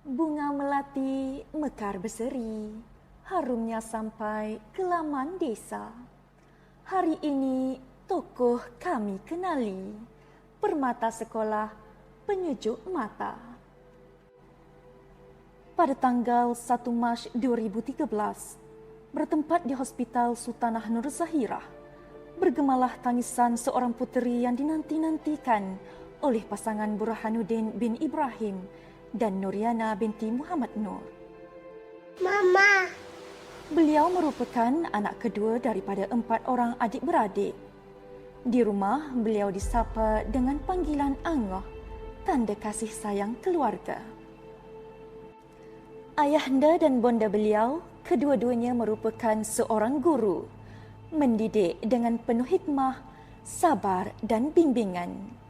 Bunga melati mekar berseri, harumnya sampai ke laman desa. Hari ini tokoh kami kenali, permata sekolah penyejuk mata. Pada tanggal 1 Mac 2013, bertempat di Hospital Sultanah Nur Zahirah, bergemalah tangisan seorang puteri yang dinanti-nantikan oleh pasangan Burhanuddin bin Ibrahim dan Nuriana binti Muhammad Nur. Mama. Beliau merupakan anak kedua daripada 4 orang adik-beradik. Di rumah, beliau disapa dengan panggilan Angah, tanda kasih sayang keluarga. Ayahanda dan bonda beliau, kedua-duanya merupakan seorang guru, mendidik dengan penuh hikmah, sabar dan bimbingan.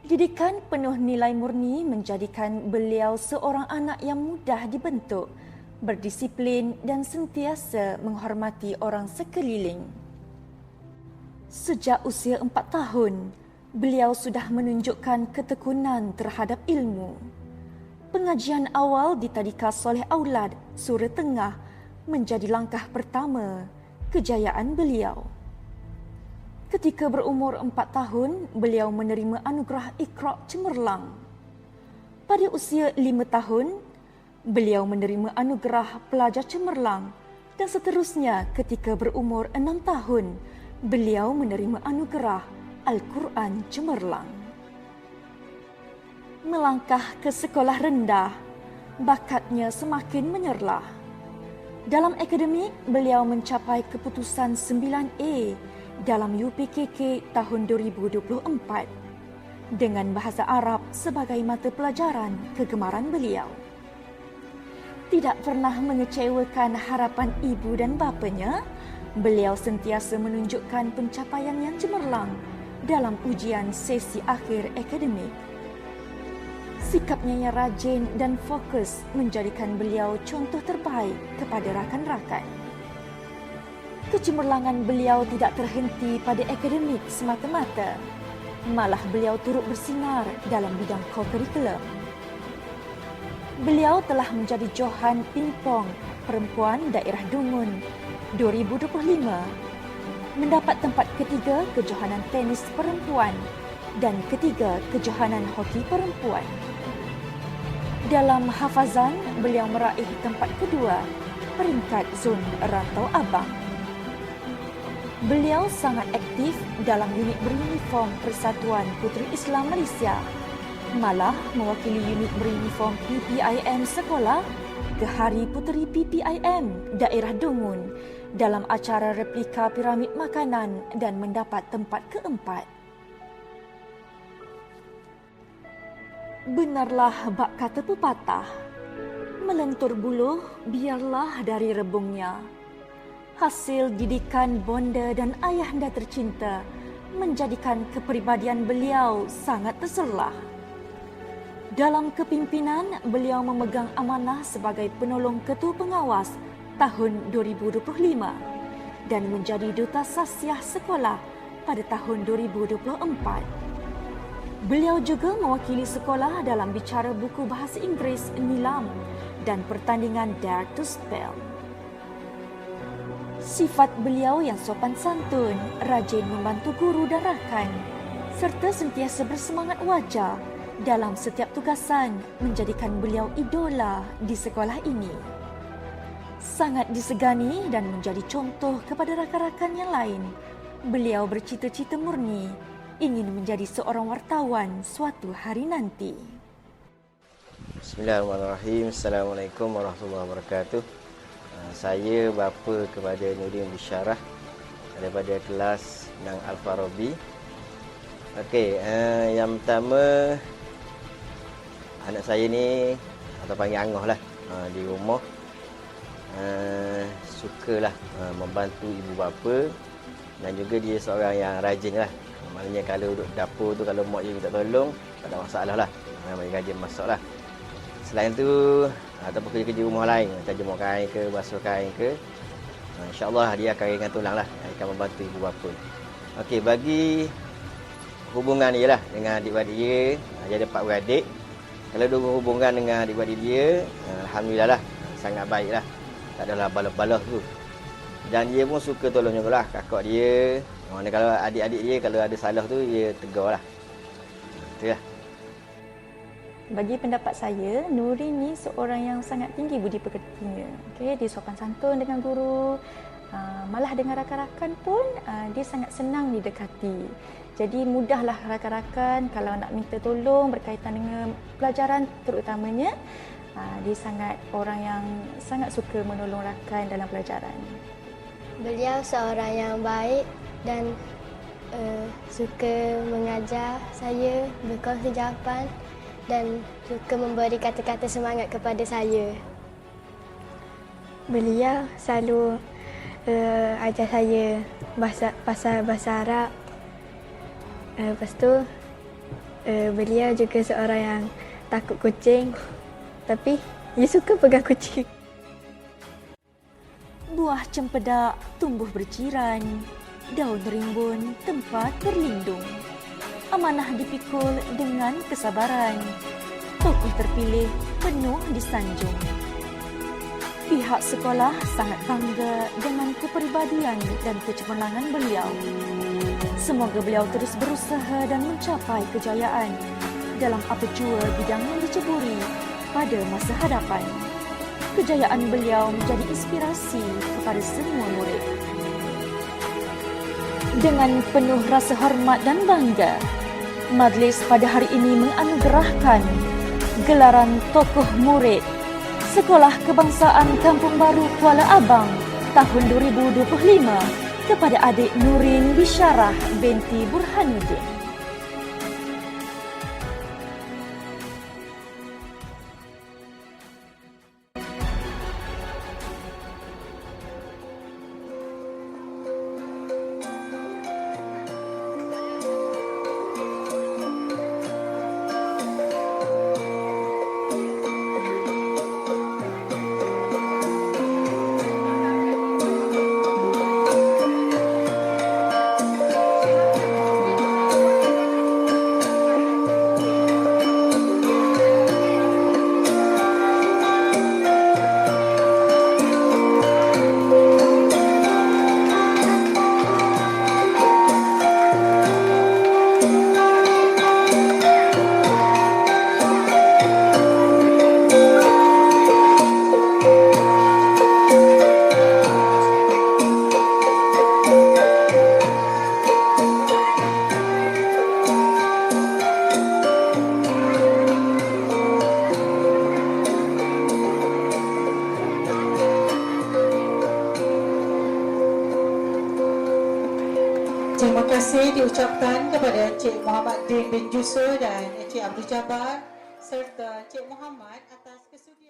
Didikan penuh nilai murni menjadikan beliau seorang anak yang mudah dibentuk, berdisiplin dan sentiasa menghormati orang sekeliling. Sejak usia 4 tahun, beliau sudah menunjukkan ketekunan terhadap ilmu. Pengajian awal di Tadika Soleh Aulad, Sura Tengah menjadi langkah pertama kejayaan beliau. Ketika berumur 4 tahun, beliau menerima anugerah Iqra' cemerlang. Pada usia 5 tahun, beliau menerima anugerah pelajar cemerlang dan seterusnya ketika berumur 6 tahun, beliau menerima anugerah Al-Quran cemerlang. Melangkah ke sekolah rendah, bakatnya semakin menyerlah. Dalam akademik, beliau mencapai keputusan 9A dalam UPKK tahun 2024 dengan bahasa Arab sebagai mata pelajaran kegemaran beliau. Tidak pernah mengecewakan harapan ibu dan bapanya, beliau sentiasa menunjukkan pencapaian yang cemerlang dalam ujian sesi akhir akademik. Sikapnya yang rajin dan fokus menjadikan beliau contoh terbaik kepada rakan-rakan. Kecemerlangan beliau tidak terhenti pada akademik semata-mata, malah beliau turut bersinar dalam bidang co-curriculum. Beliau telah menjadi Johan Pingpong Perempuan Daerah Dungun 2025, mendapat tempat ketiga kejohanan tenis perempuan dan ketiga kejohanan hoki perempuan. Dalam hafazan, beliau meraih tempat kedua peringkat zon Rantau Abang. Beliau sangat aktif dalam unit beruniform Persatuan Puteri Islam Malaysia, malah mewakili unit beruniform PPIM sekolah ke Hari Puteri PPIM Daerah Dungun dalam acara replika piramid makanan dan mendapat tempat keempat. Benarlah bak kata pepatah, melentur buluh biarlah dari rebungnya. Hasil didikan bonda dan ayahanda tercinta menjadikan kepribadian beliau sangat terserlah. Dalam kepimpinan, beliau memegang amanah sebagai penolong ketua pengawas tahun 2025 dan menjadi duta sasiah sekolah pada tahun 2024. Beliau juga mewakili sekolah dalam bicara buku bahasa Inggeris Nilam dan pertandingan Dare to Spell. Sifat beliau yang sopan santun, rajin membantu guru dan rakan, serta sentiasa bersemangat wajar dalam setiap tugasan menjadikan beliau idola di sekolah ini. Sangat disegani dan menjadi contoh kepada rakan-rakan yang lain, beliau bercita-cita murni ingin menjadi seorang wartawan suatu hari nanti. Bismillahirrahmanirrahim. Assalamualaikum warahmatullahi wabarakatuh. Saya bapa kepada Nurdin Bisyarah daripada kelas Nang Al-Farabi. Okey, yang pertama, anak saya ni atau panggil Angah lah, di rumah sukalah membantu ibu bapa dan juga dia seorang yang rajin lah. Maknanya kalau duduk dapur tu, kalau mak dia minta tolong, tak ada masalah lah, bagi rajin masak lah. Selain tu, ataupun kerja-kerja rumah lain, macam jemur kain ke, basuh kain ke, insyaAllah dia akan ringan tulang lah, akan membantu ibu bapa. Okey, bagi hubungan dia lah dengan adik-beradik dia, dia ada 4 beradik. Kalau dia berhubungan dengan adik-adik dia, alhamdulillah lah, sangat baik lah. Tak adalah balas-balas tu. Dan dia pun suka tolong jugalah kakak dia. Mana kalau adik-adik dia kalau ada salah tu dia tegur lah. Itulah. Bagi pendapat saya, Nurin ni seorang yang sangat tinggi budi pekertinya. Okey, dia sopan santun dengan guru. Malah dengan rakan-rakan pun dia sangat senang didekati. Jadi mudahlah rakan-rakan kalau nak minta tolong berkaitan dengan pelajaran terutamanya. Dia sangat orang yang sangat suka menolong rakan dalam pelajaran. Beliau seorang yang baik dan suka mengajar saya, berkongsi jawapan dan suka memberi kata-kata semangat kepada saya. Beliau selalu ajar saya pasal bahasa Arab. Lepas tu, beliau juga seorang yang takut kucing, tapi dia suka pegang kucing. Buah cempedak tumbuh berjiran, daun rimbun tempat berlindung. Amanah dipikul dengan kesabaran, tokoh terpilih penuh disanjung. Pihak sekolah sangat bangga dengan kepribadian dan kecemerlangan beliau. Semoga beliau terus berusaha dan mencapai kejayaan dalam apa jua bidang yang diceburi pada masa hadapan. Kejayaan beliau menjadi inspirasi kepada semua murid. Dengan penuh rasa hormat dan bangga, majlis pada hari ini menganugerahkan gelaran tokoh murid Sekolah Kebangsaan Kampung Baru Kuala Abang tahun 2025 kepada adik Nurin Bisyarah binti Burhanuddin. Terima kasih diucapkan kepada Encik Muhammad Din bin Jusur dan Encik Abdul Jabbar serta Encik Muhammad atas kesudian